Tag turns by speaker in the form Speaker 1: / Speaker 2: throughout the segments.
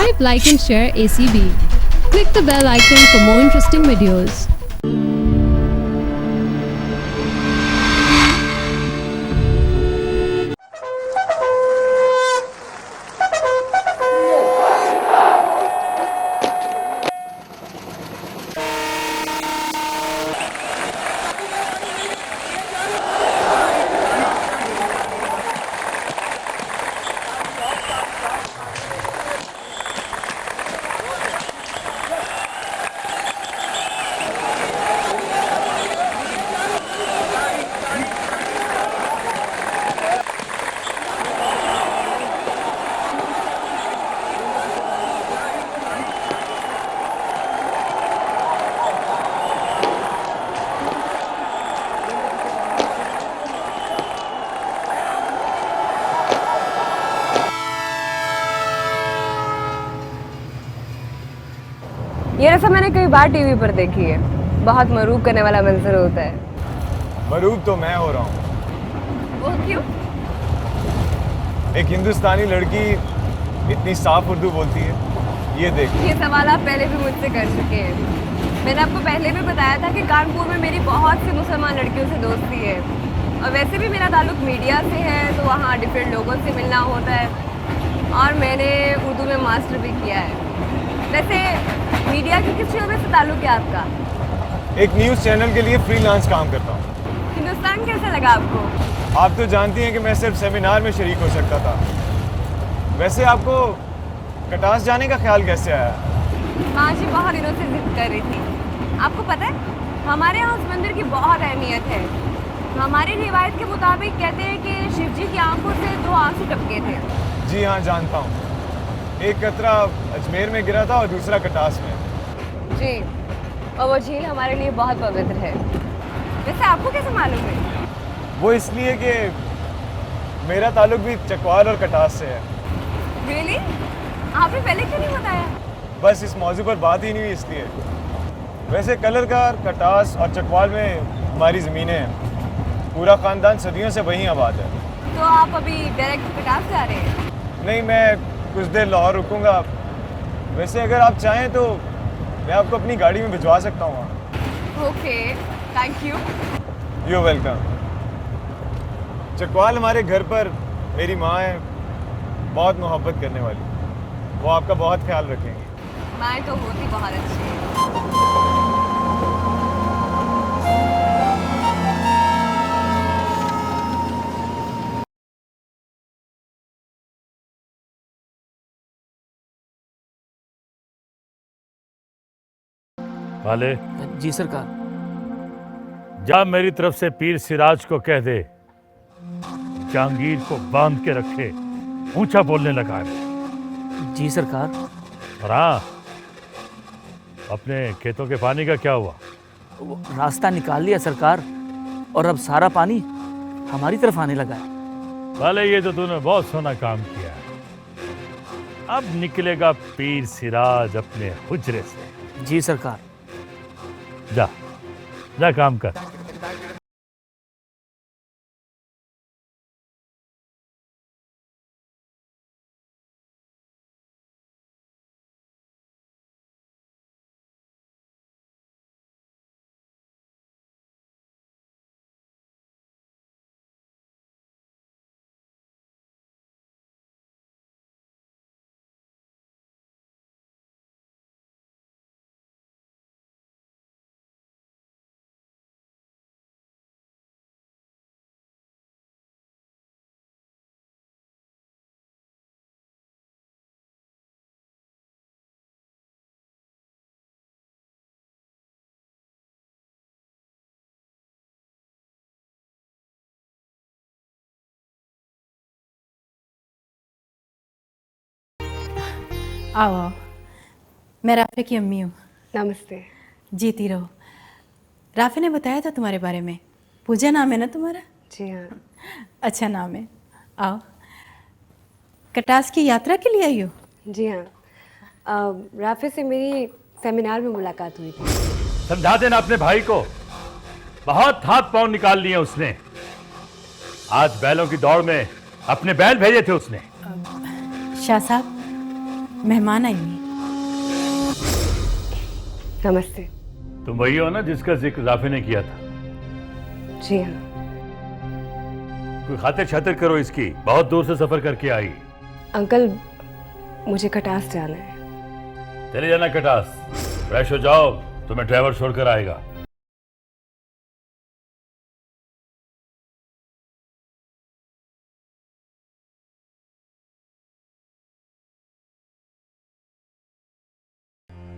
Speaker 1: Subscribe, like and share ACB. Click the bell icon for more interesting videos.
Speaker 2: ये रस्म मैंने कई बार TV पर देखी है। बहुत मरूब करने वाला मंजर होता है।
Speaker 3: मरूब तो मैं हो रहा हूँ।
Speaker 2: वो क्यों?
Speaker 3: एक हिंदुस्तानी लड़की इतनी साफ उर्दू बोलती है, ये देख।
Speaker 2: ये सवाल आप पहले भी मुझसे कर चुके हैं। मैंने आपको पहले भी बताया था कि कानपुर में मेरी बहुत सी मुसलमान लड़कियों से दोस्ती है और वैसे भी मेरा ताल्लुक मीडिया से है, तो वहाँ डिफरेंट लोगों से मिलना होता है और मैंने उर्दू में मास्टर भी किया है। वैसे मीडिया की किस शोबे से ताल्लुक है आपका?
Speaker 3: एक न्यूज़ चैनल के लिए फ्रीलांस काम करता हूँ।
Speaker 2: हिंदुस्तान कैसा लगा आपको?
Speaker 3: आप तो जानती हैं कि मैं सिर्फ सेमिनार में शरीक हो सकता था। वैसे आपको कटास जाने का ख्याल कैसे आया?
Speaker 2: माँ जी बहुत दिनों से जिद कर रही थी। आपको पता है हमारे यहाँ उस मंदिर की बहुत अहमियत है। हमारी रिवायत के मुताबिक कहते हैं कि शिव जी की आंखों से 2 आंसू टपके थे।
Speaker 3: जी हाँ, जानता हूँ। एक कतरा अजमेर में गिरा था और दूसरा कटास में।
Speaker 2: जी, और वो झील हमारे लिए बहुत पवित्र है। वैसे आपको कैसे मालूम है?
Speaker 3: वो इसलिए कि मेरा ताल्लुक भी चकवाल और कटास से है।
Speaker 2: रियली? आपने पहले क्यों नहीं बताया?
Speaker 3: बस इस मौजू पर बात ही नहीं हुई इसलिए। वैसे कलरकार, कटास और चकवाल में हमारी ज़मीनें हैं। पूरा ख़ानदान सदियों से वहीं आबाद है।
Speaker 2: तो आप अभी डायरेक्ट कटास जा रहे हैं?
Speaker 3: नहीं, मैं कुछ देर लाहौर रुकूंगा। वैसे अगर आप चाहें तो मैं आपको अपनी गाड़ी में भिजवा सकता हूँ।
Speaker 2: Okay, thank you.
Speaker 3: You welcome. Chakwal हमारे घर पर मेरी माँ है, बहुत मोहब्बत करने वाली। वो आपका बहुत ख्याल रखेंगी।
Speaker 2: माँ तो होती बहुत अच्छी है।
Speaker 4: वाले
Speaker 5: जी सरकार।
Speaker 4: जा मेरी तरफ से पीर सिराज को कह दे जहांगीर को बांध के रखे, ऊंचा बोलने लगा है।
Speaker 5: जी सरकार।
Speaker 4: और हाँ, अपने खेतों के पानी का क्या हुआ?
Speaker 5: वो रास्ता निकाल लिया सरकार, और अब सारा पानी हमारी तरफ आने लगा है।
Speaker 4: वाले ये तो तूने बहुत सोना काम किया है। अब निकलेगा पीर सिराज अपने हुजरे से।
Speaker 5: जी सरकार।
Speaker 4: जा जा काम कर।
Speaker 6: आओ आओ, मैं राफे की अम्मी हूँ।
Speaker 2: नमस्ते।
Speaker 6: जीती रहो। राफे ने बताया था तुम्हारे बारे में। पूजा नाम है ना तुम्हारा?
Speaker 2: जी हाँ।
Speaker 6: अच्छा नाम है। आओ, कटास की यात्रा के लिए आई हो?
Speaker 2: जी हाँ, राफे से मेरी सेमिनार में मुलाकात हुई थी।
Speaker 4: समझा देना अपने भाई को, बहुत हाथ पांव निकाल लिए उसने। आज बैलों की दौड़ में अपने बैल भेजे थे उसने।
Speaker 6: शाह साहब, मेहमान आई हुई।
Speaker 2: नमस्ते।
Speaker 4: तुम वही हो ना जिसका जिक्र राफे ने किया था?
Speaker 2: जी हाँ।
Speaker 4: कोई खातिर छातिर करो इसकी, बहुत दूर से सफर करके आई।
Speaker 2: अंकल, मुझे कटास जाना है।
Speaker 4: चले जाना कटास, फ्रेश हो जाओ, तुम्हें ड्राइवर छोड़कर आएगा।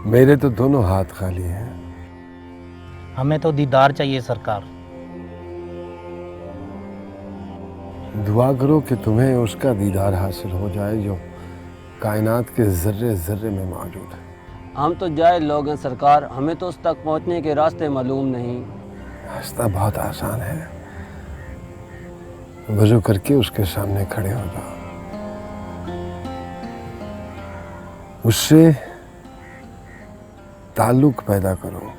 Speaker 7: मेरे तो दोनों हाथ खाली हैं।
Speaker 8: हमें तो दीदार चाहिए सरकार।
Speaker 7: दुआ करो कि तुम्हें उसका दीदार हासिल हो जाए जो कायनात के जर्रे जर्रे में मौजूद है।
Speaker 9: हम तो जाए लोग हैं सरकार, हमें तो उस तक पहुंचने के रास्ते मालूम नहीं।
Speaker 7: रास्ता बहुत आसान है, वजू करके उसके सामने खड़े हो जाओ, उससे ताल्लुक पैदा करो,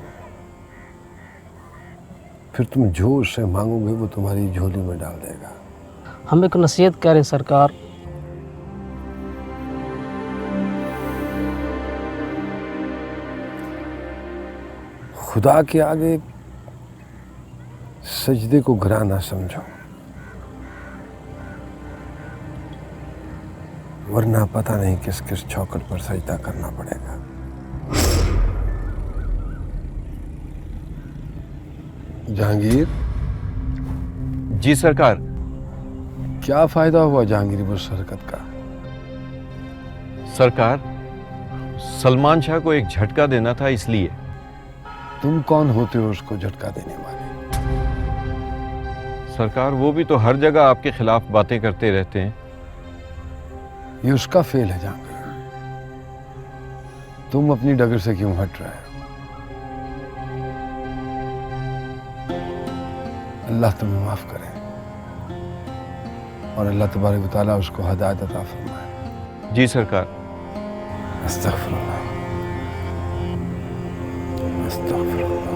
Speaker 7: फिर तुम जो उससे मांगोगे वो तुम्हारी झोली में डाल देगा।
Speaker 9: हमें को नसीहत करें सरकार।
Speaker 7: खुदा के आगे सजदे को गिरा ना समझो, वरना पता नहीं किस किस चौखट पर सजदा करना पड़ेगा। जहांगीर।
Speaker 10: जी सरकार।
Speaker 7: क्या फायदा हुआ जहांगीर उस हरकत का?
Speaker 10: सरकार, सलमान शाह को एक झटका देना था इसलिए।
Speaker 7: तुम कौन होते हो उसको झटका देने वाले?
Speaker 10: सरकार, वो भी तो हर जगह आपके खिलाफ बातें करते रहते हैं।
Speaker 7: ये उसका फेल है जहांगीर, तुम अपनी डगर से क्यों हट रहे हो? अल्लाह तुम्हें माफ करे और अल्लाह तबारक व तआला उसको हिदायत अता फरमाए।
Speaker 10: जी सरकार।
Speaker 7: अस्तगफिरुल्लाह, अस्तगफिरुल्लाह।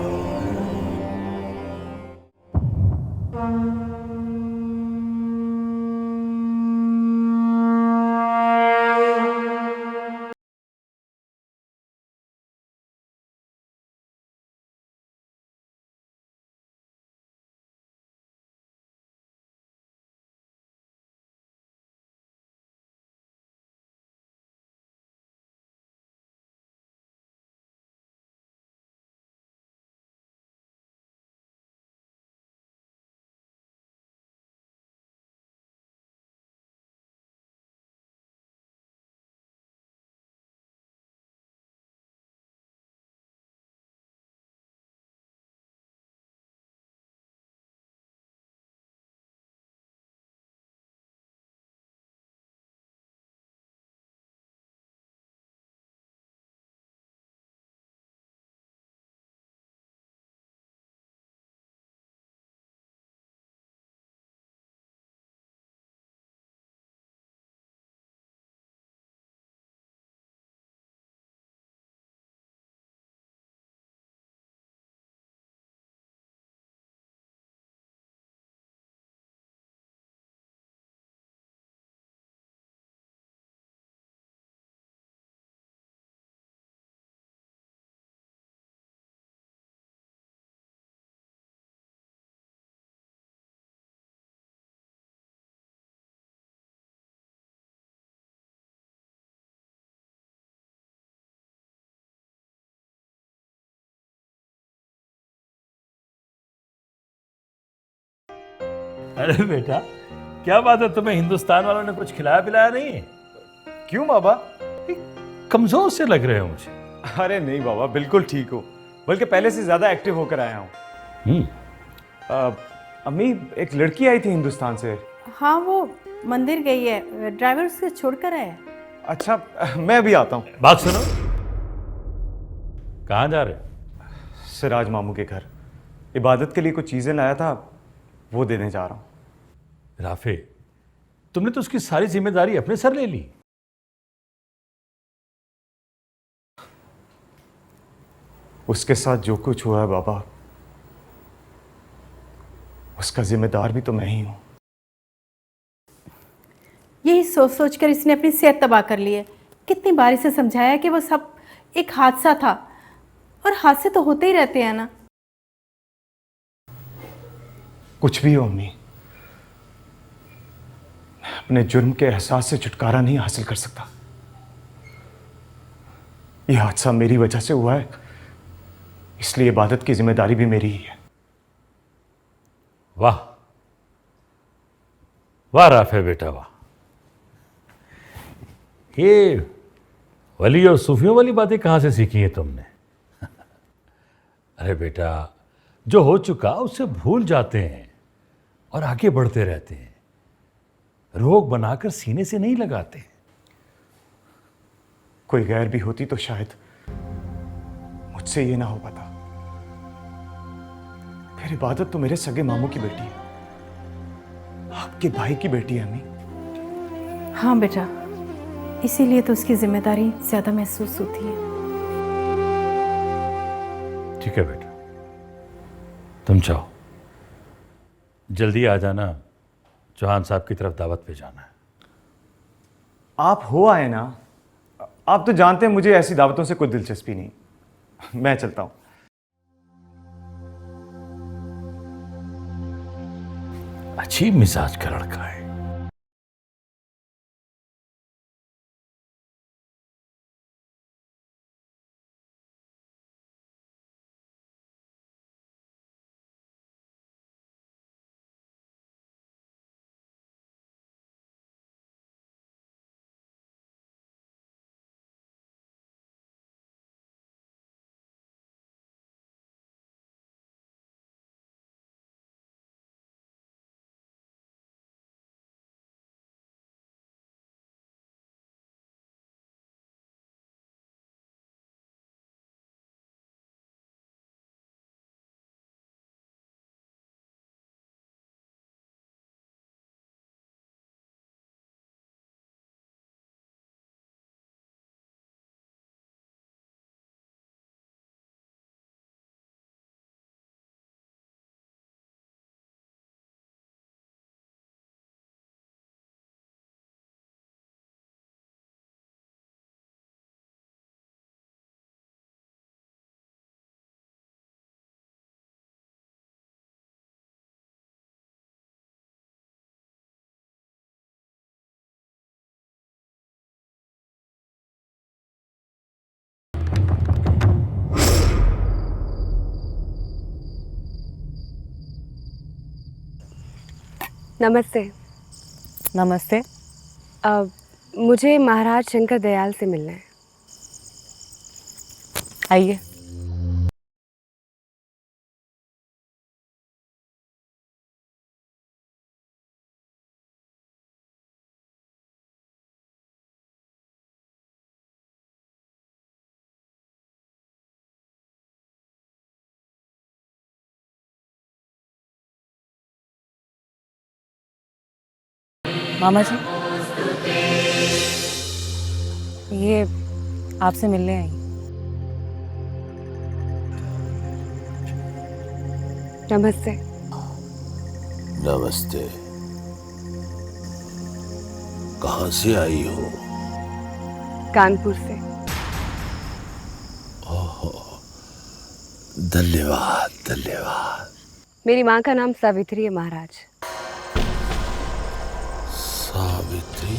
Speaker 4: अरे बेटा, क्या बात है, तुम्हें हिंदुस्तान वालों ने कुछ खिलाया पिलाया नहीं?
Speaker 3: क्यों बाबा?
Speaker 4: कमजोर से लग रहे हो मुझे।
Speaker 3: अरे नहीं बाबा, बिल्कुल ठीक हो, बल्कि पहले से ज्यादा एक्टिव होकर आया हूँ। अम्मी, एक लड़की आई थी हिंदुस्तान से।
Speaker 6: हाँ, वो मंदिर गई है, ड्राइवर से छोड़कर आया।
Speaker 3: अच्छा, मैं अभी आता हूँ।
Speaker 4: बात सुनो, कहाँ जा रहे?
Speaker 3: सिराज मामू के घर इबादत के लिए कुछ चीजें लाया था, वो देने जा रहा हूँ।
Speaker 4: राफे, तुमने तो उसकी सारी जिम्मेदारी अपने सर ले ली।
Speaker 3: उसके साथ जो कुछ हुआ है बाबा, उसका जिम्मेदार भी तो मैं ही हूं।
Speaker 6: यही सोच सोच कर इसने अपनी सेहत तबाह कर ली है। कितनी बारी से समझाया कि वो सब एक हादसा था, और हादसे तो होते ही रहते हैं ना।
Speaker 3: कुछ भी हो अम्मी, मैं अपने जुर्म के एहसास से छुटकारा नहीं हासिल कर सकता। यह हादसा मेरी वजह से हुआ है, इसलिए इबादत की जिम्मेदारी भी मेरी ही है।
Speaker 4: वाह वाह राफे बेटा वाह। ये वली और सूफियों वाली बातें कहाँ से सीखी हैं तुमने? अरे बेटा, जो हो चुका उसे भूल जाते हैं और आगे बढ़ते रहते हैं, रोग बनाकर सीने से नहीं लगाते।
Speaker 3: कोई गैर भी होती तो शायद मुझसे ये ना हो पाता। फिर इबादत तो मेरे सगे मामू की बेटी है, आपके भाई की बेटी है अम्मी।
Speaker 6: हाँ बेटा, इसीलिए तो उसकी जिम्मेदारी ज्यादा महसूस होती है।
Speaker 4: ठीक है बेटा, तुम जाओ, जल्दी आ जाना, चौहान साहब की तरफ दावत पे जाना है।
Speaker 3: आप हो आए ना, आप तो जानते हैं मुझे ऐसी दावतों से कोई दिलचस्पी नहीं। मैं चलता हूं।
Speaker 4: अजीब मिजाज का लड़का है।
Speaker 2: नमस्ते।
Speaker 11: नमस्ते।
Speaker 2: मुझे महाराज शंकर दयाल से मिलना है।
Speaker 11: आइए। मामा जी, ये आपसे मिलने आई।
Speaker 2: नमस्ते।
Speaker 7: नमस्ते। कहाँ से आई हो?
Speaker 2: कानपुर से।
Speaker 7: ओहो, धन्यवाद धन्यवाद।
Speaker 2: मेरी माँ का नाम सावित्री है महाराज।
Speaker 7: सावित्री?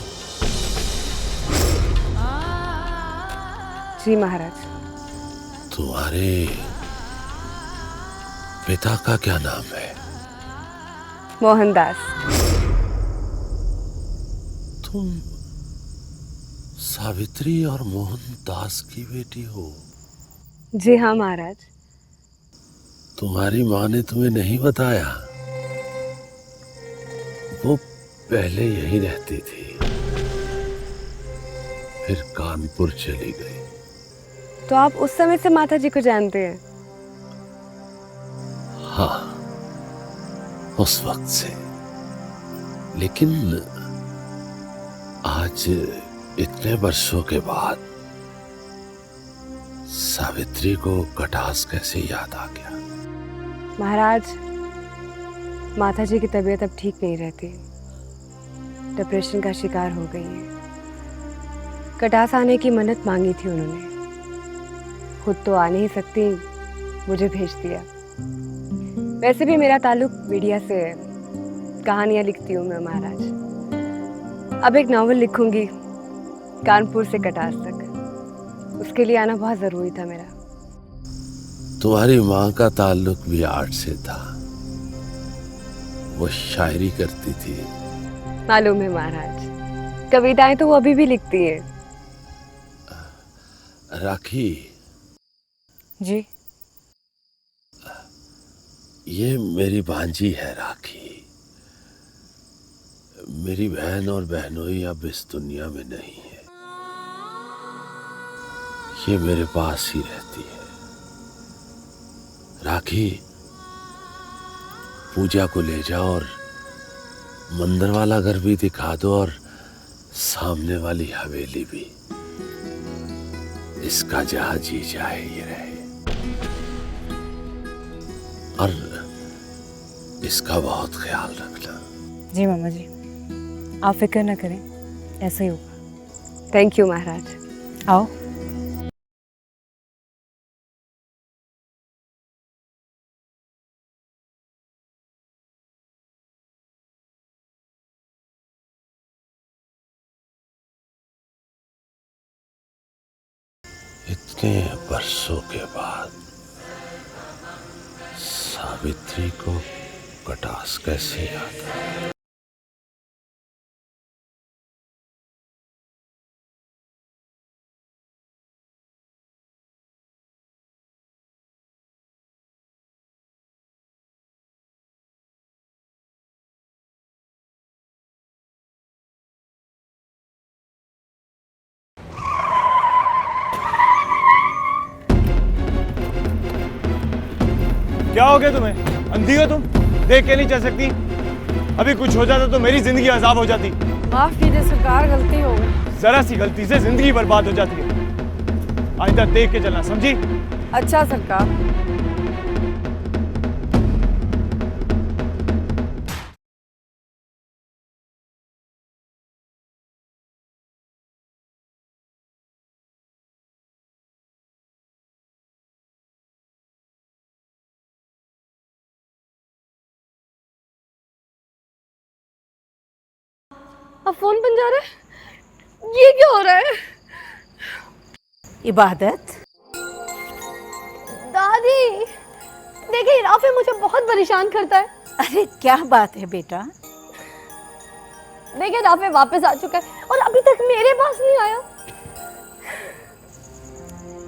Speaker 2: जी महाराज।
Speaker 7: तुम्हारे पिता का क्या नाम है?
Speaker 2: मोहनदास।
Speaker 7: तुम सावित्री और मोहनदास की बेटी हो?
Speaker 2: जी हाँ महाराज।
Speaker 7: तुम्हारी माँ ने तुम्हें नहीं बताया? वो पहले यहीं रहती थी, फिर कानपुर चली गई।
Speaker 2: तो आप उस समय से माता जी को जानते हैं?
Speaker 7: हाँ, उस वक्त से। लेकिन आज इतने वर्षों के बाद सावित्री को कटास कैसे याद आ गया?
Speaker 2: महाराज, माता जी की तबीयत अब ठीक नहीं रहती, डिप्रेशन का शिकार हो गई है। कटास आने की मन्नत मांगी थी उन्होंने, खुद तो आ नहीं सकती, मुझे भेज दिया। वैसे भी मेरा ताल्लुक मीडिया से है, कहानियां लिखती हूँ मैं महाराज। अब एक नावल लिखूंगी कानपुर से कटास तक, उसके लिए आना बहुत जरूरी था मेरा।
Speaker 7: तुम्हारी माँ का ताल्लुक भी आर्ट से था, वो शायरी करती थी।
Speaker 2: मालूम है महाराज, कविताएं तो वो अभी भी लिखती है।
Speaker 7: राखी
Speaker 11: जी।
Speaker 7: ये मेरी भांजी है राखी। मेरी बहन और बहनोई अब इस दुनिया में नहीं है, ये मेरे पास ही रहती है। राखी, पूजा को ले जाओ और मंदिर वाला घर भी दिखा दो और सामने वाली हवेली भी। इसका जहां जी जाए ये रहे, और इसका बहुत ख्याल रखना।
Speaker 11: जी मामा जी, आप फिक्र न करें, ऐसा ही होगा।
Speaker 2: थैंक यू महाराज।
Speaker 11: आओ।
Speaker 7: इतने बरसों के बाद सावित्री को कटास कैसे याद आया?
Speaker 3: क्या हो गया तुम्हें? अंधी हो तुम? देख के नहीं चल सकती? अभी कुछ हो जाता तो मेरी जिंदगी अजाब हो जाती।
Speaker 11: माफ कीजिए सरकार, गलती हो गई।
Speaker 3: जरा सी गलती से जिंदगी बर्बाद हो जाती है। आइंदा देख के चलना, समझी?
Speaker 11: अच्छा सरकार।
Speaker 2: अब फोन बन जा रहा है, ये क्या हो रहा है?
Speaker 6: इबादत,
Speaker 1: दादी देखिए राफे मुझे बहुत परेशान करता है।
Speaker 6: अरे क्या बात है बेटा?
Speaker 1: देखिए राफे वापस आ चुका है और अभी तक मेरे पास नहीं आया।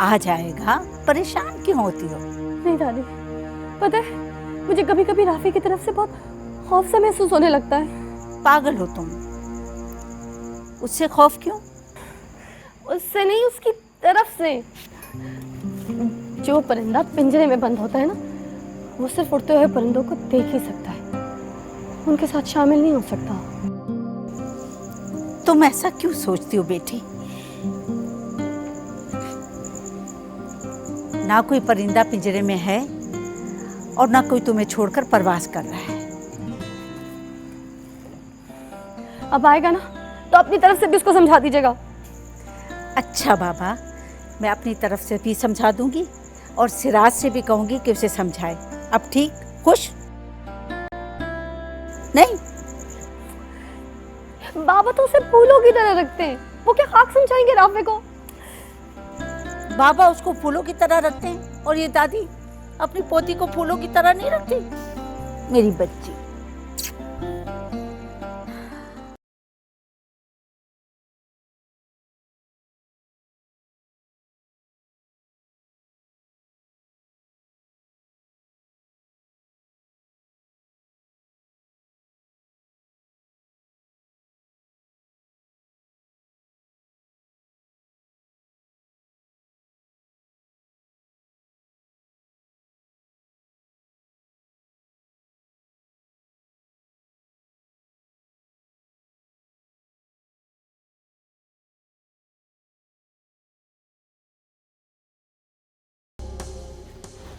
Speaker 6: आ जाएगा, परेशान क्यों होती हो?
Speaker 1: नहीं दादी, पता है मुझे कभी कभी राफे की तरफ से बहुत खौफ सा महसूस होने लगता है।
Speaker 6: पागल हो तुम, उससे खौफ क्यों?
Speaker 1: उससे नहीं, उसकी तरफ से। जो परिंदा पिंजरे में बंद होता है ना, वो सिर्फ उड़ते हुए परिंदों को देख ही सकता है, उनके साथ शामिल नहीं हो सकता।
Speaker 6: तुम ऐसा क्यों सोचती हो बेटी? ना कोई परिंदा पिंजरे में है और ना कोई तुम्हें छोड़कर परवास कर रहा है।
Speaker 1: अब आएगा ना तो अपनी तरफ से भी उसको समझा दीजिएगा।
Speaker 6: अच्छा बाबा, मैं अपनी तरफ से भी समझा दूंगी और सिराज से भी कहूंगी कि उसे समझाए। अब ठीक, खुश? नहीं?
Speaker 1: बाबा तो उसे फूलों की तरह रखते हैं, वो क्या खाक समझाएंगे राफे को?
Speaker 6: बाबा उसको फूलों की तरह रखते हैं और ये दादी अपनी पोती को फूलों की तरह नहीं रखती। मेरी बच्ची।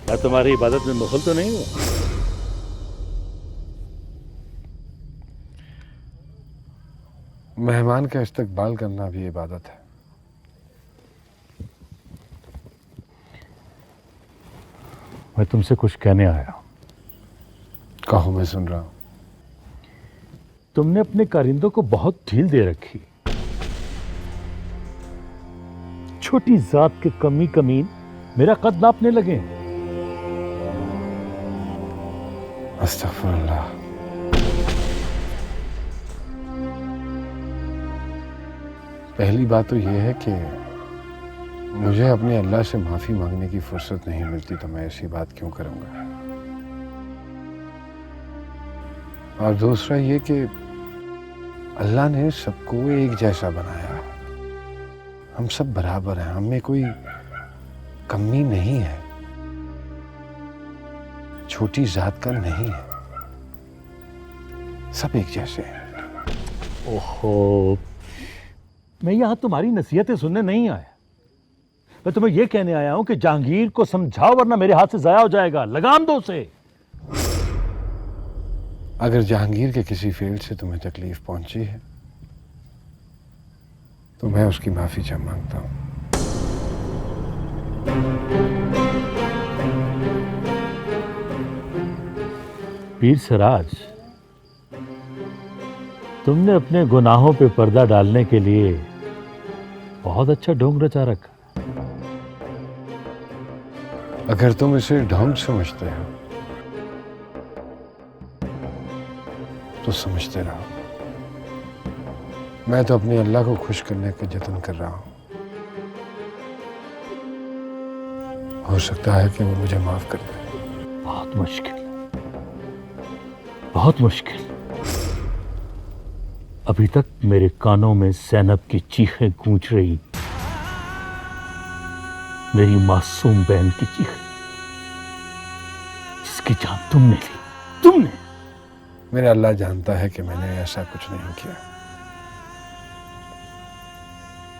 Speaker 4: क्या तुम्हारी इबादत में मुखल तो नहीं हुआ?
Speaker 7: मेहमान का इस्तकबाल करना भी इबादत है।
Speaker 4: मैं तुमसे कुछ कहने आया हूं।
Speaker 7: कहो, मैं सुन रहा हूँ।
Speaker 4: तुमने अपने कारिंदों को बहुत ढील दे रखी। छोटी जात के कमीन मेरा कद नापने लगे।
Speaker 7: अस्तगफुरुल्लाह। पहली बात तो यह है कि मुझे अपने अल्लाह से माफ़ी मांगने की फुर्सत नहीं मिलती, तो मैं ऐसी बात क्यों करूँगा। और दूसरा ये कि अल्लाह ने सबको एक जैसा बनाया है। हम सब बराबर हैं, हम में कोई कमी नहीं है, छोटी जात का नहीं है, सब एक जैसे हैं।
Speaker 4: ओहो, मैं यहां तुम्हारी नसीहतें सुनने नहीं आया। मैं तुम्हें यह कहने आया हूं कि जहांगीर को समझाओ, वरना मेरे हाथ से जाया हो जाएगा। लगाम दो उसे।
Speaker 7: अगर जहांगीर के किसी फेल से तुम्हें तकलीफ पहुंची है तो मैं उसकी माफी चाह मांगता हूं।
Speaker 4: पीर सिराज, तुमने अपने गुनाहों पे पर्दा डालने के लिए बहुत अच्छा ढोंग रचा रखा।
Speaker 7: अगर तुम इसे ढोंग समझते हो तो समझते रहो। मैं तो अपने अल्लाह को खुश करने का जतन कर रहा हूं। हो सकता है कि वो मुझे माफ कर दे।
Speaker 4: बहुत मुश्किल, बहुत मुश्किल। अभी तक मेरे कानों में ज़ैनब की चीखें गूंज रही, मेरी मासूम बहन की चीखें, जिसकी जान तुमने ली। तुमने।
Speaker 7: मेरा अल्लाह जानता है कि मैंने ऐसा कुछ नहीं किया,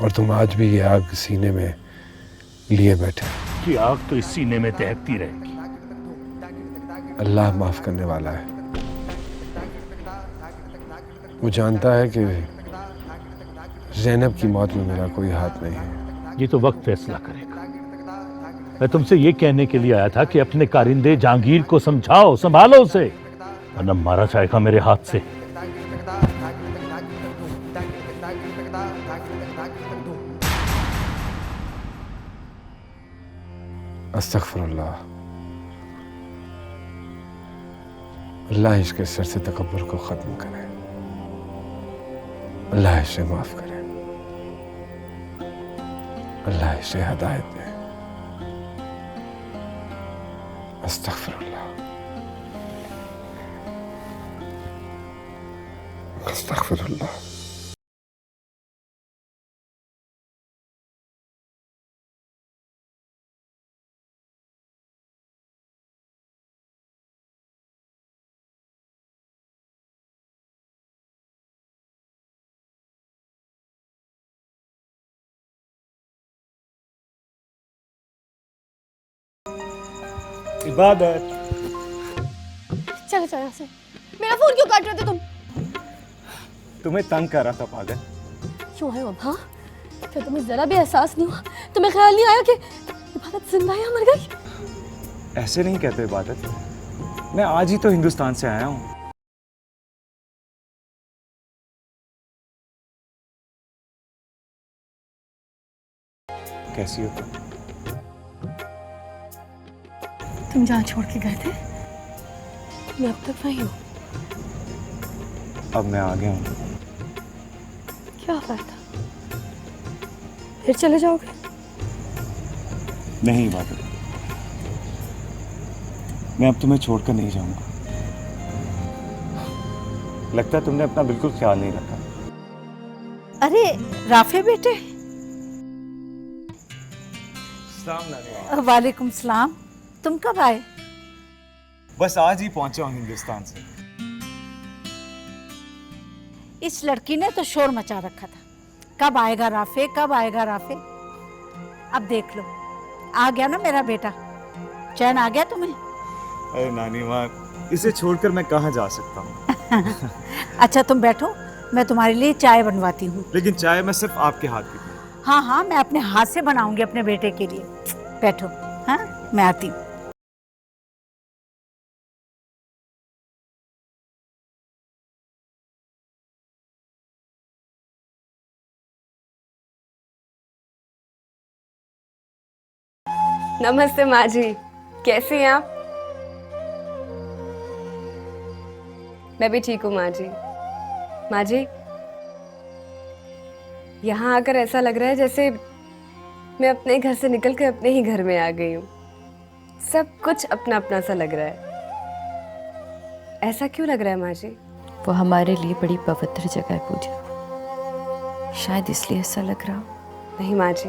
Speaker 7: और तुम आज भी ये आग सीने में लिए बैठे।
Speaker 4: ये आग तो इस सीने में दहकती रहेगी।
Speaker 7: अल्लाह माफ करने वाला है। वो जानता है कि ज़ैनब की मौत में मेरा कोई हाथ नहीं है।
Speaker 4: ये तो वक्त फैसला करेगा। मैं तुमसे ये कहने के लिए आया था कि अपने कारिंदे जहांगीर को समझाओ, संभालो उसे, वरना मारा जाएगा मेरे हाथ से।
Speaker 7: अस्तगफुरुल्लाह। अल्लाह इसके सर से तकब्बुर को खत्म करे, अल्लाह इसे माफ करे, अल्लाह इसे हिदायत दे। अस्तगफुरुल्लाह, अस्तगफुरुल्लाह।
Speaker 3: इबादत,
Speaker 1: चलो चलो यहाँ से। मेरा फोन क्यों काट रहे थे तुम?
Speaker 3: तुम्हें तंग कर रहा था पागल।
Speaker 1: क्यों है अब? हाँ, क्या तुम्हें जरा भी एहसास नहीं हुआ? तुम्हें ख्याल नहीं आया कि इबादत जिंदा है या मर गई?
Speaker 3: ऐसे नहीं कहते इबादत, मैं आज ही तो हिंदुस्तान से आया हूँ। कैसी हो तुम?
Speaker 1: तुम जहाँ छोड़ के गए थे मैं अब तक वहीं हूँ।
Speaker 3: अब मैं आ गया हूँ।
Speaker 1: क्या फायदा, फिर चले जाओगे?
Speaker 3: नहीं इबादत, मैं अब तुम्हें छोड़कर नहीं जाऊंगा। लगता है तुमने अपना बिल्कुल ख्याल नहीं रखा।
Speaker 6: अरे राफे बेटे। वालेकुम सलाम। तुम कब आए?
Speaker 3: बस आज ही पहुंचा हूँ हिंदुस्तान से।
Speaker 6: इस लड़की ने तो शोर मचा रखा था, कब आएगा राफे, कब आएगा राफे। अब देख लो, आ गया ना मेरा बेटा। चैन आ गया तुम्हें?
Speaker 3: अरे नानी माँ, इसे छोड़कर मैं कहाँ जा सकता हूँ।
Speaker 6: अच्छा तुम बैठो, मैं तुम्हारे लिए चाय बनवाती हूँ।
Speaker 3: लेकिन चाय मैं सिर्फ आपके हाथ की पीऊँ।
Speaker 6: हाँ हाँ, मैं अपने हाथ से बनाऊंगी अपने बेटे के लिए। बैठो, हाँ मैं आती हूँ।
Speaker 2: नमस्ते माँ जी, कैसी हैं आप? मैं भी ठीक हूँ माँ जी। माँ जी, यहाँ आकर ऐसा लग रहा है जैसे मैं अपने घर से निकल के अपने ही घर में आ गई हूँ। सब कुछ अपना अपना सा लग रहा है। ऐसा क्यों लग रहा है माँ जी?
Speaker 11: वो हमारे लिए बड़ी पवित्र जगह है पूजा, शायद इसलिए ऐसा लग रहा हो।
Speaker 2: नहीं माँ जी,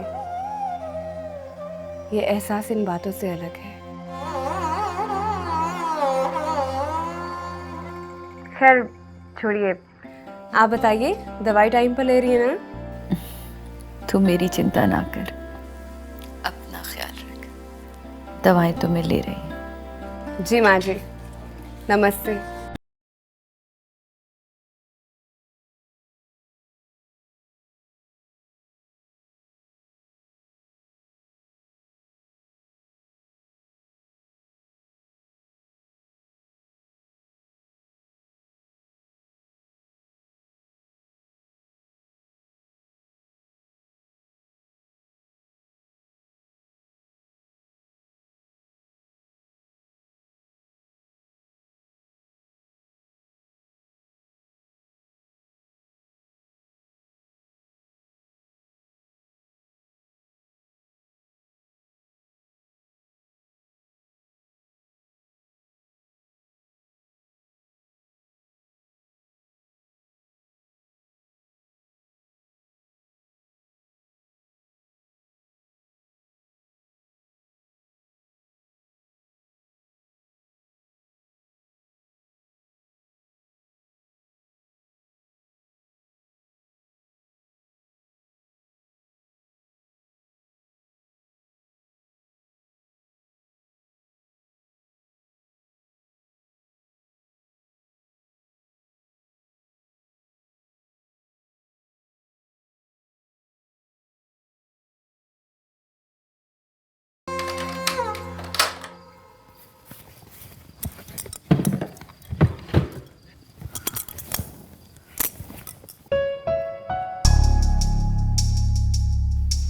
Speaker 2: ये एहसास इन बातों से अलग है। खैर छोड़िए, आप बताइए, दवाई टाइम पर ले रही है ना?
Speaker 11: तू मेरी चिंता ना कर, अपना ख्याल रख, दवाएं तो मैं ले रही हूँ।
Speaker 2: जी माँ जी, नमस्ते।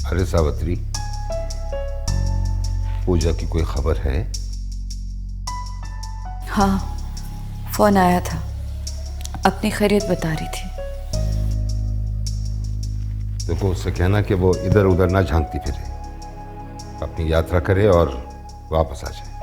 Speaker 7: अरे सावित्री, पूजा की कोई खबर है?
Speaker 11: हाँ, फोन आया था, अपनी खैरियत बता रही थी।
Speaker 7: देखो, उससे कहना कि वो इधर उधर ना झांकती फिरे, अपनी यात्रा करे और वापस आ जाए।